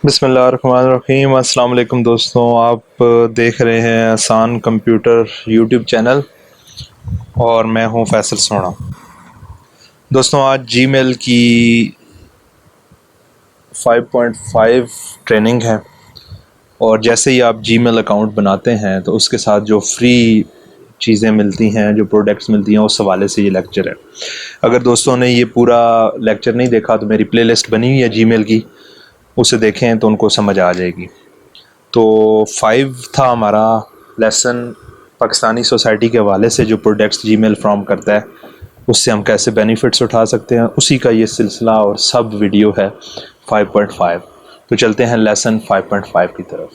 बिस्मिल्लाहिर्रहमानिर्रहीम। अस्सलाम वालेकुम दोस्तों, आप देख रहे हैं आसान कंप्यूटर यूट्यूब चैनल और मैं हूं फैसल सोना। दोस्तों, आज जीमेल की 5.5 ट्रेनिंग है और जैसे ही आप जीमेल अकाउंट बनाते हैं तो उसके साथ जो फ्री चीज़ें मिलती हैं, जो प्रोडक्ट्स मिलती हैं, उस हवाले से ये लेक्चर है। अगर दोस्तों ने ये पूरा लेक्चर नहीं देखा तो मेरी प्लेलिस्ट बनी हुई है जीमेल की, उसे देखें तो उनको समझ आ जाएगी। तो 5 था हमारा लेसन, पाकिस्तानी सोसाइटी के हवाले से जो प्रोडक्ट्स जीमेल फ्रॉम करता है उससे हम कैसे बेनिफिट्स उठा सकते हैं, उसी का ये सिलसिला और सब वीडियो है 5.5। तो चलते हैं लेसन 5.5 की तरफ।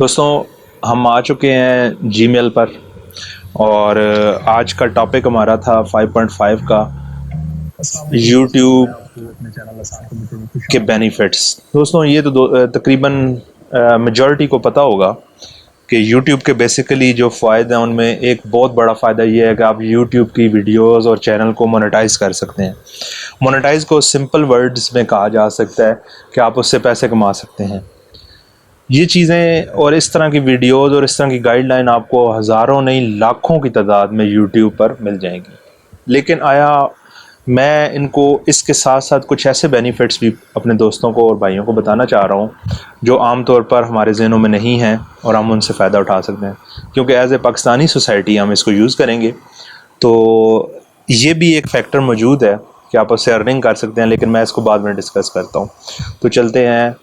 दोस्तों, हम आ चुके हैं जीमेल पर और आज का टॉपिक हमारा था 5.5 का यूट्यूब के बेनिफिट्स। दोस्तों, ये तो तकरीबन मेजॉरिटी को पता होगा कि YouTube के बेसिकली जो फ़ायदे हैं उनमें एक बहुत बड़ा फ़ायदा ये है कि आप YouTube की वीडियोस और चैनल को मोनेटाइज कर सकते हैं। मोनेटाइज को सिंपल वर्ड्स में कहा जा सकता है कि आप उससे पैसे कमा सकते हैं। ये चीज़ें और इस तरह की वीडियोस और इस तरह की गाइडलाइन आपको हज़ारों नहीं लाखों की तादाद में YouTube पर मिल जाएंगी। लेकिन आया मैं इनको इसके साथ साथ कुछ ऐसे बेनिफिट्स भी अपने दोस्तों को और भाइयों को बताना चाह रहा हूँ जो आम तौर पर हमारे ज़हनों में नहीं हैं और हम उनसे फ़ायदा उठा सकते हैं, क्योंकि एज ए पाकिस्तानी सोसाइटी हम इसको यूज़ करेंगे तो ये भी एक फैक्टर मौजूद है कि आप उससे अर्निंग कर सकते हैं। लेकिन मैं इसको बाद में डिस्कस करता हूँ। तो चलते हैं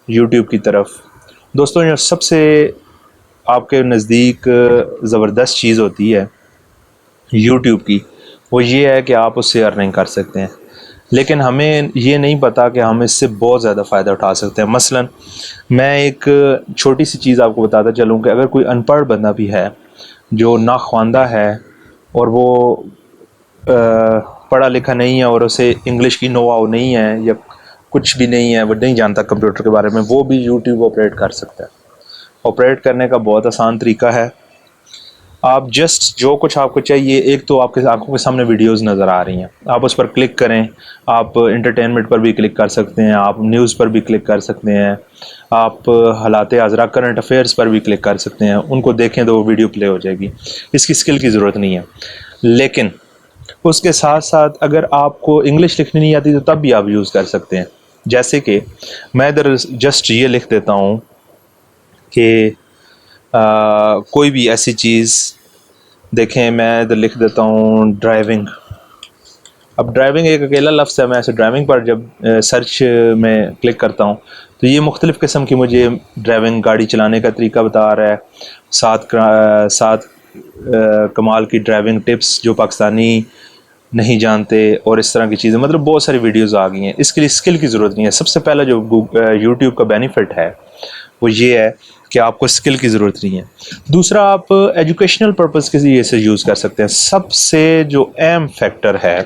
यूट्यूब की तरफ। दोस्तों, जो सबसे आपके नज़दीक ज़बरदस्त चीज़ होती है यूट्यूब की, वो ये है कि आप उससे अर्निंग कर सकते हैं। लेकिन हमें ये नहीं पता कि हम इससे बहुत ज़्यादा फ़ायदा उठा सकते हैं। मसलन मैं एक छोटी सी चीज़ आपको बताता चलूँ कि अगर कोई अनपढ़ बंदा भी है जो नाख्वानदा है और वो पढ़ा लिखा नहीं है और उसे इंग्लिश की नोआव नहीं है या कुछ भी नहीं है, वो नहीं जानता कंप्यूटर के बारे में, वो भी यूट्यूब ऑपरेट कर सकता है। ऑपरेट करने का बहुत आसान तरीका है। आप जस्ट जो कुछ आपको चाहिए, एक तो आपके आंखों के सामने वीडियोस नज़र आ रही हैं, आप उस पर क्लिक करें। आप इंटरटेनमेंट पर भी क्लिक कर सकते हैं, आप न्यूज़ पर भी क्लिक कर सकते हैं, आप हालात आज़रा करंट अफेयर्स पर भी क्लिक कर सकते हैं। उनको देखें तो वो वीडियो प्ले हो जाएगी। इसकी स्किल की ज़रूरत नहीं है। लेकिन उसके साथ साथ अगर आपको इंग्लिश लिखनी नहीं आती तो तब भी आप यूज़ कर सकते हैं। जैसे कि मैं इधर जस्ट ये लिख देता हूँ कि कोई भी ऐसी चीज़ देखें, मैं इधर लिख देता हूँ ड्राइविंग। अब ड्राइविंग एक अकेला लफ्ज़ है। मैं ऐसे ड्राइविंग पर जब सर्च में क्लिक करता हूँ तो ये मुख्तलिफ़ किस्म की मुझे ड्राइविंग, गाड़ी चलाने का तरीका बता रहा है। साथ कमाल की ड्राइविंग टिप्स जो पाकिस्तानी नहीं जानते और इस तरह की चीज़ें, मतलब बहुत सारी वीडियोस आ गई हैं। इसके लिए स्किल की ज़रूरत नहीं है। सबसे पहला जो यूट्यूब का बेनिफिट है वो ये है कि आपको स्किल की ज़रूरत नहीं है। दूसरा, आप एजुकेशनल पर्पज़ के लिए इसे यूज़ कर सकते हैं। सबसे जो अहम फैक्टर है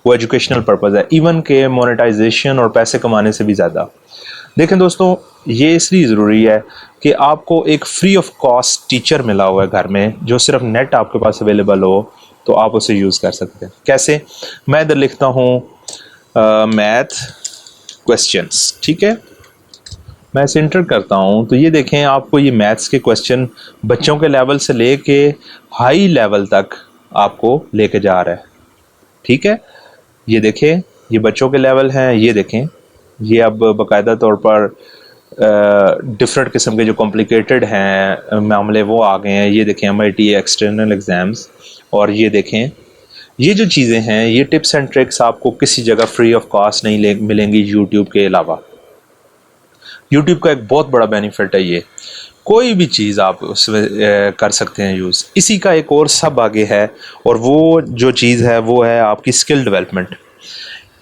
वो एजुकेशनल पर्पज़ है, इवन के मोनेटाइजेशन और पैसे कमाने से भी ज़्यादा। देखें दोस्तों, ये इसलिए ज़रूरी है कि आपको एक फ्री ऑफ कॉस्ट टीचर मिला हुआ है घर में, जो सिर्फ नेट आपके पास अवेलेबल हो तो आप उसे यूज़ कर सकते हैं। कैसे? मैं इधर लिखता हूँ मैथ क्वेश्चंस, ठीक है। मैं इसे इंटर करता हूँ तो ये देखें, आपको ये मैथ्स के क्वेश्चन बच्चों के लेवल से लेके हाई लेवल तक आपको लेके जा रहा है, ठीक है। ये देखें, ये बच्चों के लेवल हैं। ये देखें, ये अब बाकायदा तौर पर डिफरेंट किस्म के जो कॉम्प्लिकेटेड हैं मामले वो आ गए हैं। ये देखें, MIT एक्सटर्नल एग्ज़ाम्स। और ये देखें, ये जो चीज़ें हैं, ये टिप्स एंड ट्रिक्स आपको किसी जगह फ्री ऑफ कॉस्ट नहीं मिलेंगी यूट्यूब के अलावा। यूट्यूब का एक बहुत बड़ा बेनिफिट है ये, कोई भी चीज़ आप उसमें कर सकते हैं यूज़। इसी का एक और सब आगे है, और वो जो चीज़ है वो है आपकी स्किल डेवलपमेंट।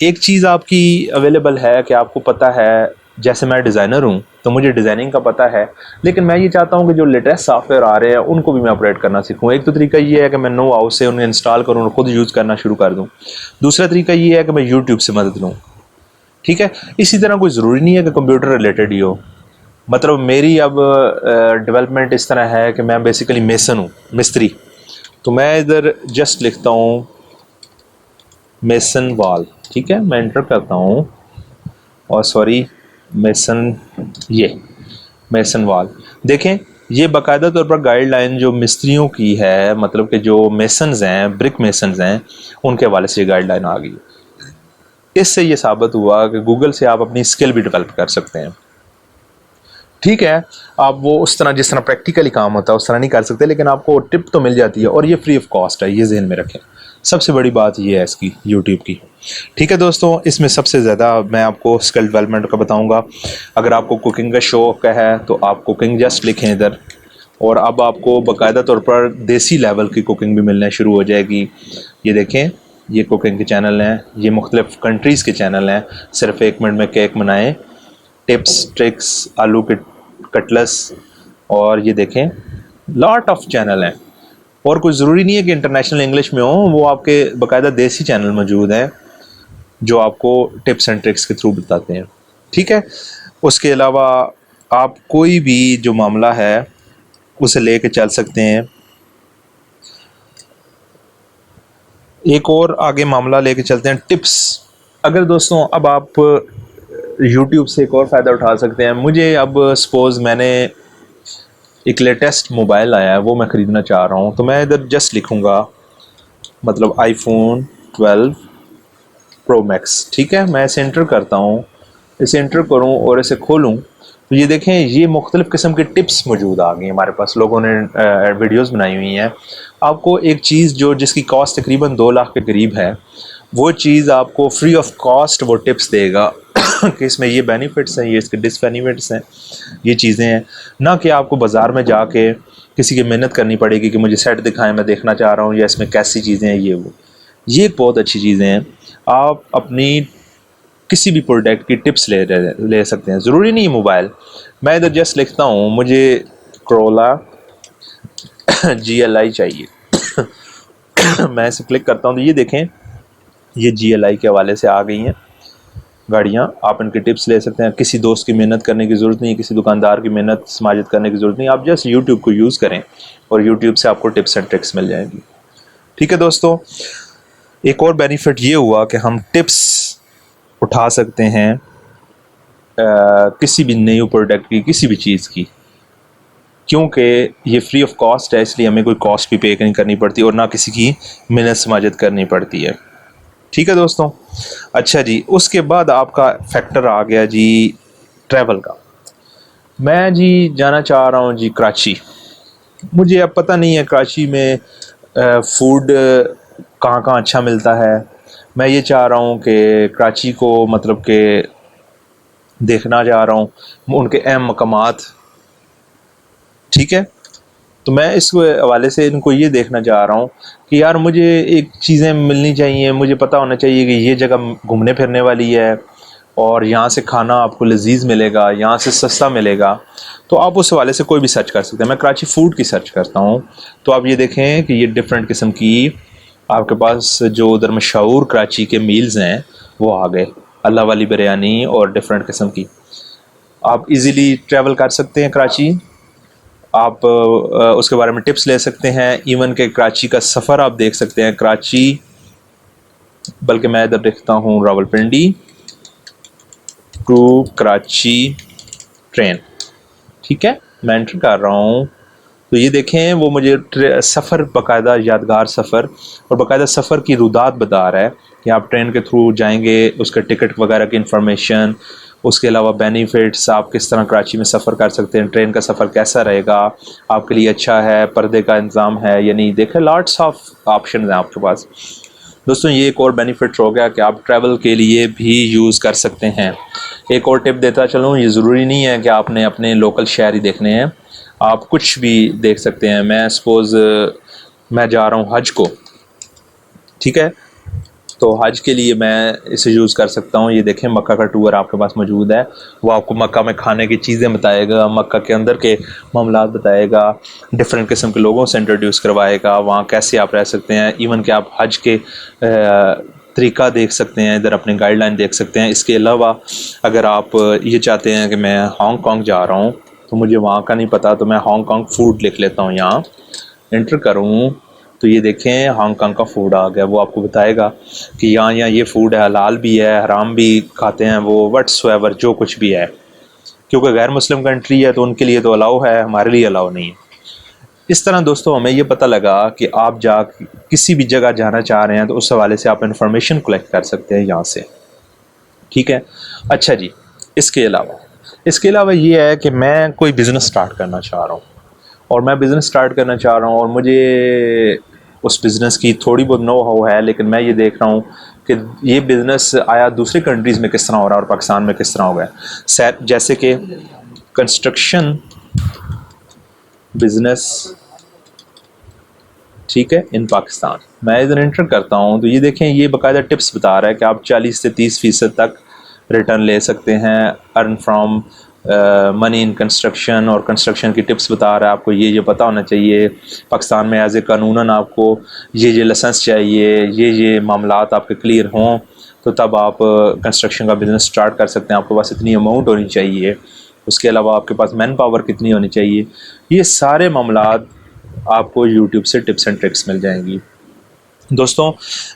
एक चीज़ आपकी अवेलेबल है कि आपको पता है, जैसे मैं डिज़ाइनर हूँ तो मुझे डिज़ाइनिंग का पता है, लेकिन मैं ये चाहता हूँ कि जो लेटेस्ट सॉफ्टवेयर आ रहे हैं उनको भी मैं ऑपरेट करना सीखूँ। एक तो तरीका ये है कि मैं नो हाउस से उन्हें इंस्टॉल करूँ और ख़ुद यूज़ करना शुरू कर दूँ। दूसरा तरीका ये है कि मैं यूट्यूब से मदद लूँ, ठीक है। इसी तरह कोई ज़रूरी नहीं है कि कंप्यूटर रिलेटेड ही हो। मतलब मेरी अब डेवलपमेंट इस तरह है कि मैं बेसिकली मेसन हूँ, मिस्त्री। तो मैं इधर जस्ट लिखता हूँ मेसन वॉल, ठीक है। मैं एंटर करता हूँ और सॉरी मेसन, ये मेसन वॉल देखें, ये बाकायदा तौर पर गाइडलाइन जो मिस्त्रियों की है, मतलब कि जो मेसन्स हैं, ब्रिक मेसन्स हैं, उनके हवाले से ये गाइडलाइन आ गई। इससे ये साबित हुआ कि गूगल से आप अपनी स्किल भी डेवलप कर सकते हैं। ठीक है, आप वो उस तरह जिस तरह प्रैक्टिकली काम होता है उस तरह नहीं कर सकते, लेकिन आपको टिप तो मिल जाती है और ये फ्री ऑफ कॉस्ट है, ये जहन में रखें। सबसे बड़ी बात ये है इसकी यूट्यूब की। ठीक है दोस्तों, इसमें सबसे ज़्यादा मैं आपको स्किल डेवलपमेंट का बताऊंगा। अगर आपको कुकिंग का शौक़ है तो आप कुकिंग जस्ट लिखें इधर, और अब आपको बाकायदा तौर पर देसी लेवल की कुकिंग भी मिलना शुरू हो जाएगी। ये देखें, ये कुकिंग के चैनल हैं, ये मुख्तलिफ़ कंट्रीज़ के चैनल हैं। सिर्फ 1 मिनट में केक बनाएं, टिप्स ट्रिक्स, आलू के कटलस, और ये देखें लॉट ऑफ चैनल हैं। और कुछ ज़रूरी नहीं है कि इंटरनेशनल इंग्लिश में हो, वो आपके बाकायदा देसी चैनल मौजूद हैं जो आपको टिप्स एंड ट्रिक्स के थ्रू बताते हैं। ठीक है, उसके अलावा आप कोई भी जो मामला है उसे लेके चल सकते हैं। एक और आगे मामला लेके चलते हैं, टिप्स। अगर दोस्तों अब आप YouTube से एक और फ़ायदा उठा सकते हैं। मुझे अब सपोज़ मैंने एक लेटेस्ट मोबाइल आया है, वो मैं ख़रीदना चाह रहा हूँ, तो मैं इधर जस्ट लिखूँगा, मतलब iPhone 12 Pro Max। ठीक है, मैं इसे एंटर करता हूँ, इसे एंटर करूँ और इसे खोलूँ तो ये देखें, ये मुख्तलिफ़ किस्म के टिप्स मौजूद आ गई हमारे पास। लोगों ने वीडियोज़ बनाई हुई हैं। आपको एक चीज़ जो जिसकी कॉस्ट तकरीबन 2 लाख के करीब है, वो चीज़ आपको फ्री ऑफ कॉस्ट वो टिप्स देगा कि इसमें ये बेनिफिट्स हैं, ये इसके डिसबेनिफिट्स हैं, ये चीज़ें हैं। ना कि आपको बाज़ार में जाके किसी की मेहनत करनी पड़ेगी कि मुझे सेट दिखाएं, मैं देखना चाह रहा हूँ, या इसमें कैसी चीज़ें हैं, ये वो। ये एक बहुत अच्छी चीज़ें हैं। आप अपनी किसी भी प्रोडक्ट की टिप्स ले सकते हैं, ज़रूरी नहीं मोबाइल। मैं इधर जस्ट लिखता हूँ मुझे Corolla GLI चाहिए मैं इसे क्लिक करता हूँ तो ये देखें, ये GLI के हवाले से आ गई हैं गाड़ियाँ। आप इनके टिप्स ले सकते हैं। किसी दोस्त की मेहनत करने की ज़रूरत नहीं, किसी दुकानदार की मेहनत समाजत करने की ज़रूरत नहीं। आप जस्ट यूट्यूब को यूज़ करें और यूट्यूब से आपको टिप्स एंड ट्रिक्स मिल जाएंगी। ठीक है दोस्तों, एक और बेनिफिट ये हुआ कि हम टिप्स उठा सकते हैं किसी भी न्यू प्रोडक्ट की, किसी भी चीज़ की, क्योंकि ये फ्री ऑफ कॉस्ट है, इसलिए हमें कोई कॉस्ट भी पे नहीं करनी पड़ती और ना किसी की मेहनत समाजत करनी पड़ती है। ठीक है दोस्तों, अच्छा जी, उसके बाद आपका फैक्टर आ गया जी ट्रैवल का। मैं जी जाना चाह रहा हूँ जी कराची। मुझे अब पता नहीं है कराची में फूड कहाँ कहाँ अच्छा मिलता है। मैं ये चाह रहा हूँ कि कराची को मतलब कि देखना चाह रहा हूँ, उनके अहम मकामात। ठीक है, तो मैं इस हवाले से इनको ये देखना चाह रहा हूँ कि यार मुझे एक चीज़ें मिलनी चाहिए, मुझे पता होना चाहिए कि ये जगह घूमने फिरने वाली है और यहाँ से खाना आपको लजीज मिलेगा, यहाँ से सस्ता मिलेगा। तो आप उस हवाले से कोई भी सर्च कर सकते हैं। मैं कराची फ़ूड की सर्च करता हूँ तो आप ये देखें कि ये डिफरेंट किस्म की आपके पास जो उधर मशहूर कराची के मील्स हैं वो आ गए, अल्लाह वाली बिरयानी और डिफरेंट किस्म की। आप इजीली ट्रैवल कर सकते हैं कराची। आप उसके बारे में टिप्स ले सकते हैं। इवन के कराची का सफ़र आप देख सकते हैं। कराची, बल्कि मैं इधर देखता हूँ रावलपिंडी टू कराची ट्रेन। ठीक है, मैं एंटर कर रहा हूँ तो ये देखें वो मुझे सफ़र बाकायदा यादगार सफ़र और बाकायदा सफ़र की रुदात बता रहा है कि आप ट्रेन के थ्रू जाएंगे, उसका टिकट वगैरह की इंफॉर्मेशन, उसके अलावा बेनिफिट्स, आप किस तरह कराची में सफ़र कर सकते हैं, ट्रेन का सफ़र कैसा रहेगा, आपके लिए अच्छा है, पर्दे का इंतज़ाम है या नहीं। देखें लॉट्स ऑफ ऑप्शन हैं आपके पास। दोस्तों ये एक और बेनिफिट हो गया कि आप ट्रैवल के लिए भी यूज़ कर सकते हैं। एक और टिप देता चलूँ, ये ज़रूरी नहीं है कि आपने अपने लोकल शहर ही देखने हैं, आप कुछ भी देख सकते हैं। मैं सपोज़ मैं जा रहा हूँ हज को, ठीक है, तो हज के लिए मैं इसे यूज़ कर सकता हूँ। ये देखें मक्का का टूर आपके पास मौजूद है, वो आपको मक्का में खाने की चीज़ें बताएगा, मक्का के अंदर के मामलात बताएगा, डिफरेंट किस्म के लोगों से इंट्रोड्यूस करवाएगा, वहाँ कैसे आप रह सकते हैं। इवन कि आप हज के तरीका देख सकते हैं, इधर अपने गाइडलाइन देख सकते हैं। इसके अलावा अगर आप ये चाहते हैं कि मैं हांगकॉन्ग जा रहा हूँ तो मुझे वहाँ का नहीं पता, तो मैं हांगकॉन्ग फूड लिख लेता हूँ, यहाँ एंटर करूँ तो ये देखें हांगकांग का फूड आ गया, वो आपको बताएगा कि यहाँ ये फूड है, हलाल भी है, हराम भी खाते हैं वो, व्हाट्सएवर जो कुछ भी है, क्योंकि गैर मुस्लिम कंट्री है तो उनके लिए तो अलाउ है, हमारे लिए अलाउ नहीं है। इस तरह दोस्तों हमें ये पता लगा कि आप किसी भी जगह जाना चाह रहे हैं तो उस हवाले से आप इंफॉर्मेशन कलेक्ट कर सकते हैं यहाँ से, ठीक है। अच्छा जी, इसके अलावा ये है कि मैं कोई बिज़नेस स्टार्ट करना चाह रहा हूँ, और मैं बिज़नेस स्टार्ट करना चाह रहा हूँ और मुझे उस बिज़नेस की थोड़ी बहुत नो हाउ है, लेकिन मैं ये देख रहा हूँ कि ये बिज़नेस आया दूसरी कंट्रीज़ में किस तरह हो रहा है और पाकिस्तान में किस तरह हो गया। जैसे कि कंस्ट्रक्शन बिज़नेस, ठीक है, इन पाकिस्तान। मैं इधर एंटर करता हूँ तो ये देखें, ये बाकायदा टिप्स बता रहा है कि आप 40 से 30% तक रिटर्न ले सकते हैं, earn from money in construction, और कंस्ट्रक्शन की टिप्स बता रहा है आपको ये पता होना चाहिए। पाकिस्तान में एज ए कानूनन आपको ये लाइसेंस चाहिए, ये मामलात आपके क्लियर हों तो तब आप कंस्ट्रक्शन का बिज़नेस स्टार्ट कर सकते हैं। आपके पास इतनी अमाउंट होनी चाहिए, उसके अलावा आपके पास मैन पावर कितनी होनी चाहिए, ये सारे मामलात आपको यूट्यूब से टिप्स एंड ट्रिक्स मिल जाएंगी। दोस्तों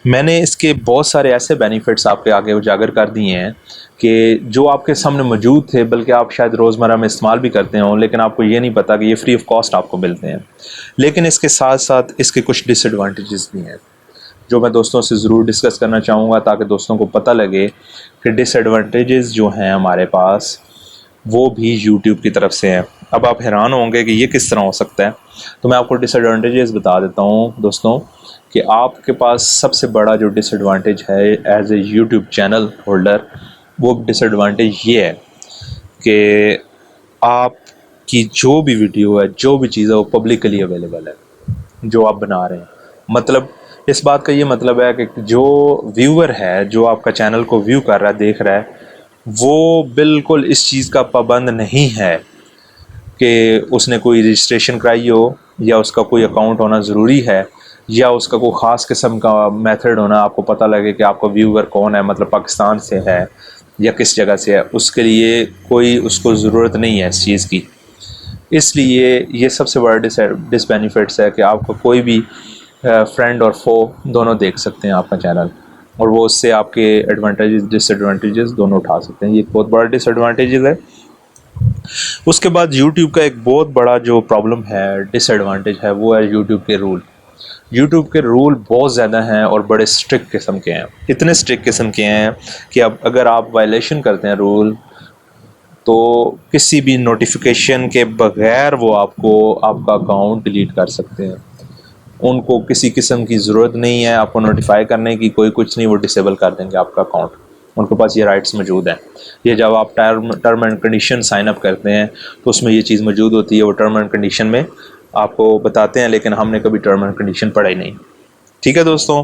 मैंने इसके बहुत सारे ऐसे बेनिफिट्स आपके आगे उजागर कर दिए हैं कि जो आपके सामने मौजूद थे, बल्कि आप शायद रोज़मर्रा में इस्तेमाल भी करते हों, लेकिन आपको ये नहीं पता कि ये फ्री ऑफ कॉस्ट आपको मिलते हैं। लेकिन इसके साथ साथ इसके कुछ डिसएडवांटेजेस भी हैं जो मैं दोस्तों से ज़रूर डिस्कस करना चाहूँगा, ताकि दोस्तों को पता लगे कि डिसएडवांटेजेस जो हैं हमारे पास वो भी यूट्यूब की तरफ से हैं। अब आप हैरान होंगे कि ये किस तरह हो सकता है, तो मैं आपको डिसएडवांटेजेस बता देता हूँ दोस्तों कि आपके पास सबसे बड़ा जो डिसएडवांटेज है as a YouTube channel holder, वो डिसएडवांटेज ये है कि आपकी जो भी वीडियो है, जो भी चीज़ है, वो पब्लिकली अवेलेबल है जो आप बना रहे हैं। मतलब इस बात का ये मतलब है कि जो व्यूअर है, जो आपका चैनल को व्यू कर रहा है, देख रहा है, वो बिल्कुल इस चीज़ का पाबंद नहीं है कि उसने कोई रजिस्ट्रेशन कराई हो, या उसका कोई अकाउंट होना ज़रूरी है, या उसका कोई ख़ास किस्म का मेथड होना, आपको पता लगे कि आपका व्यूअर कौन है, मतलब पाकिस्तान से है या किस जगह से है, उसके लिए कोई उसको ज़रूरत नहीं है इस चीज़ की। इसलिए ये सबसे बड़ा डिसबेनिफिट्स है कि आपका कोई भी फ्रेंड और फो दोनों देख सकते हैं आपका चैनल, और वो उससे आपके एडवांटेजेस डिसएडवांटेजेस दोनों उठा सकते हैं। ये एक बहुत बड़ा डिसएडवांटेजेस है। उसके बाद यूट्यूब का एक बहुत बड़ा जो प्रॉब्लम है, डिसएडवांटेज है, वो है यूट्यूब के रूल। यूट्यूब के रूल बहुत ज़्यादा हैं और बड़े स्ट्रिक्ट किस्म के हैं। इतने स्ट्रिक्ट किस्म के हैं कि अब अगर आप वायलेशन करते हैं रूल, तो किसी भी नोटिफिकेशन के बगैर वो आपको आपका अकाउंट डिलीट कर सकते हैं। उनको किसी किस्म की ज़रूरत नहीं है आपको नोटिफाई करने की, कोई कुछ नहीं, वो डिसेबल कर देंगे आपका अकाउंट। उनके पास ये राइट्स मौजूद हैं। ये जब आप term and condition sign up करते हैं तो उसमें ये चीज़ मौजूद होती है, वो टर्म एंड कंडीशन में आपको बताते हैं, लेकिन हमने कभी टर्म एंड कंडीशन पढ़ा ही नहीं। ठीक है दोस्तों,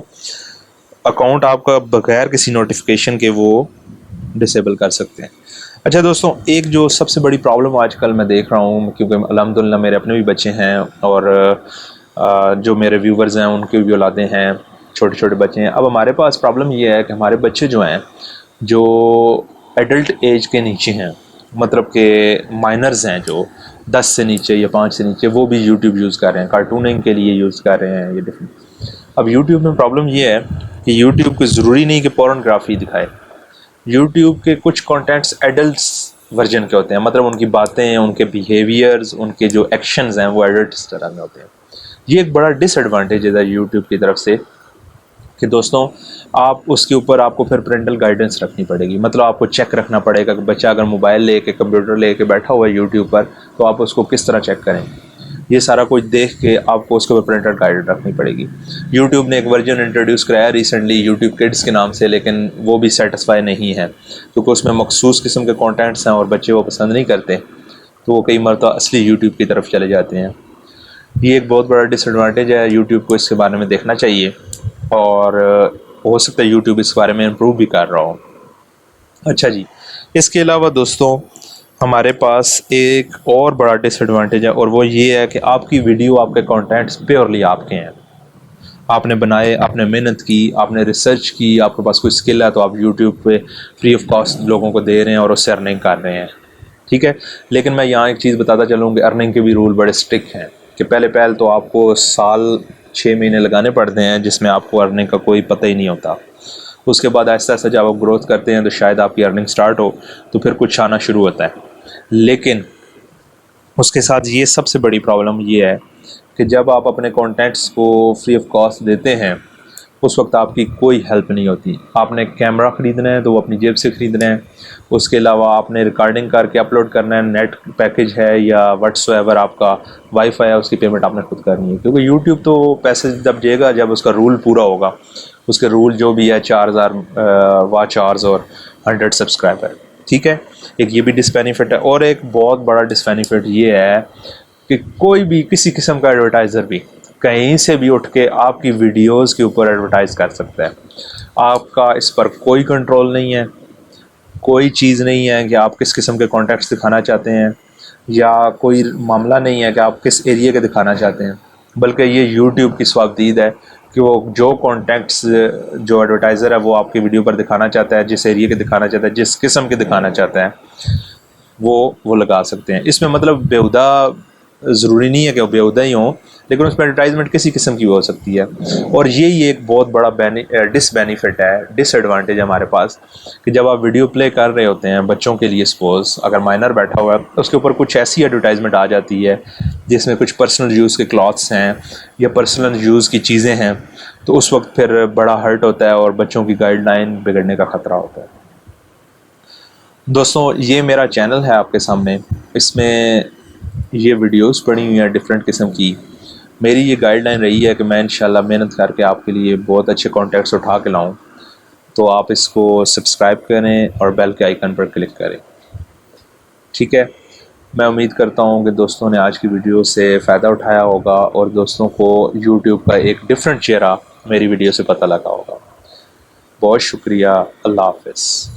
अकाउंट आपका बगैर किसी नोटिफिकेशन के वो डिसेबल कर सकते हैं। अच्छा दोस्तों, एक जो सबसे बड़ी प्रॉब्लम आजकल मैं देख रहा हूँ, क्योंकि अल्हम्दुलिल्लाह मेरे अपने भी बच्चे हैं और जो मेरे व्यूवर्स हैं उनके भी औलादे हैं, छोटे छोटे बच्चे हैं। अब हमारे पास प्रॉब्लम ये है कि हमारे बच्चे जो हैं, जो एडल्ट एज के नीचे हैं, मतलब कि माइनर्स हैं, जो 10 से नीचे या 5 से नीचे, वो भी यूट्यूब यूज़ कर रहे हैं, कार्टूनिंग के लिए यूज़ कर रहे हैं ये डिफरेंट। अब यूट्यूब में प्रॉब्लम ये है कि यूट्यूब को ज़रूरी नहीं कि पोर्नोग्राफी दिखाए। यूट्यूब के कुछ कंटेंट्स एडल्ट्स वर्जन के होते हैं, मतलब उनकी बातें, उनके बिहेवियर्स, उनके जो एक्शंस हैं वो एडल्ट्स तरह में होते हैं। ये एक बड़ा डिसएडवांटेज है यूट्यूब की तरफ से कि दोस्तों आप उसके ऊपर आपको फिर पेरेंटल गाइडेंस रखनी पड़ेगी। मतलब आपको चेक रखना पड़ेगा कि बच्चा अगर मोबाइल लेके, कंप्यूटर लेके बैठा हुआ है यूट्यूब पर, तो आप उसको किस तरह चेक करें। ये सारा कुछ देख के आपको उसके ऊपर पेरेंटल गाइडेंस रखनी पड़ेगी। यूट्यूब ने एक वर्जन इंट्रोड्यूस कराया रिसेंटली यूट्यूब किड्स के नाम से, लेकिन वो भी सेटिस्फाई नहीं है, क्योंकि उसमें मखसूस किस्म के कॉन्टेंट्स हैं और बच्चे वो पसंद नहीं करते, तो वो कई मरतबा असली यूट्यूब की तरफ चले जाते हैं। ये एक बहुत बड़ा डिसएडवांटेज है। यूट्यूब को इसके बारे में देखना चाहिए, और हो सकता है यूट्यूब इस बारे में इम्प्रूव भी कर रहा हो। अच्छा जी, इसके अलावा दोस्तों हमारे पास एक और बड़ा डिसएडवांटेज है, और वो ये है कि आपकी वीडियो, आपके कंटेंट्स प्योरली आपके हैं। आपने बनाए, आपने मेहनत की, आपने रिसर्च की, आपके पास कोई स्किल है, तो आप यूट्यूब पे फ्री ऑफ कॉस्ट लोगों को दे रहे हैं और उससे अर्निंग कर रहे हैं। ठीक है, लेकिन मैं यहाँ एक चीज़ बताता चलूँ कि अर्निंग के भी रूल बड़े स्ट्रिक्ट हैं कि पहले तो आपको साल 6 महीने लगाने पड़ते हैं जिसमें आपको अर्निंग का कोई पता ही नहीं होता। उसके बाद आहिस्ता आहिस्ता जब आप ग्रोथ करते हैं तो शायद आपकी अर्निंग स्टार्ट हो, तो फिर कुछ आना शुरू होता है। लेकिन उसके साथ ये सबसे बड़ी प्रॉब्लम ये है कि जब आप अपने कॉन्टेंट्स को फ्री ऑफ कॉस्ट देते हैं उस वक्त आपकी कोई हेल्प नहीं होती। आपने कैमरा ख़रीदना है तो वो अपनी जेब से ख़रीदना है, उसके अलावा आपने रिकॉर्डिंग करके अपलोड करना है, नेट पैकेज है या व्हाट्सएवर आपका वाईफाई है, उसकी पेमेंट आपने खुद करनी है। क्योंकि यूट्यूब तो पैसे जब देगा जब उसका रूल पूरा होगा। उसके रूल जो भी है 4000 वॉच आवर्स और 100 सब्सक्राइबर, ठीक है। एक ये भी डिसबेनिफिट है। और एक बहुत बड़ा डिसबेनिफिट ये है कि कोई भी किसी किस्म का एडवर्टाइज़र भी कहीं से भी उठ के आपकी वीडियोस के ऊपर एडवर्टाइज़ कर सकता है। आपका इस पर कोई कंट्रोल नहीं है, कोई चीज़ नहीं है कि आप किस किस्म के कॉन्टेक्ट्स दिखाना चाहते हैं, या कोई मामला नहीं है कि आप किस एरिया के दिखाना चाहते हैं। बल्कि ये यूट्यूब की स्वागदीद है कि वो जो कॉन्टेक्ट्स जो एडवर्टाइज़र है वो आपकी वीडियो पर दिखाना चाहता है, जिस एरिया के दिखाना चाहता है, जिस किस्म के दिखाना चाहता है, वो लगा सकते हैं। इसमें मतलब बेहुदा ज़रूरी नहीं है कि वो बेहुदा ही हों, लेकिन उस पर एडवर्टाइजमेंट किसी किस्म की हो सकती है। और यही एक बहुत बड़ा डिसबेनिफिट है, डिसएडवांटेज हमारे पास, कि जब आप वीडियो प्ले कर रहे होते हैं बच्चों के लिए, सपोज़ अगर माइनर बैठा हुआ है तो उसके ऊपर कुछ ऐसी एडवर्टाइजमेंट आ जाती है जिसमें कुछ पर्सनल यूज़ के क्लॉथ्स हैं या पर्सनल यूज़ की चीज़ें हैं, तो उस वक्त फिर बड़ा हर्ट होता है और बच्चों की गाइडलाइन बिगड़ने का ख़तरा होता है। दोस्तों, ये मेरा चैनल है आपके सामने, इसमें ये वीडियोस पड़ी हुई हैं डिफरेंट किस्म की। मेरी ये गाइडलाइन रही है कि मैं इंशाल्लाह मेहनत करके आपके लिए बहुत अच्छे कॉन्टेक्ट्स उठा के लाऊं। तो आप इसको सब्सक्राइब करें और बेल के आइकन पर क्लिक करें, ठीक है। मैं उम्मीद करता हूं कि दोस्तों ने आज की वीडियो से फ़ायदा उठाया होगा और दोस्तों को यूट्यूब का एक डिफरेंट चेहरा मेरी वीडियो से पता लगा होगा। बहुत शुक्रिया। अल्लाह हाफ़िज़।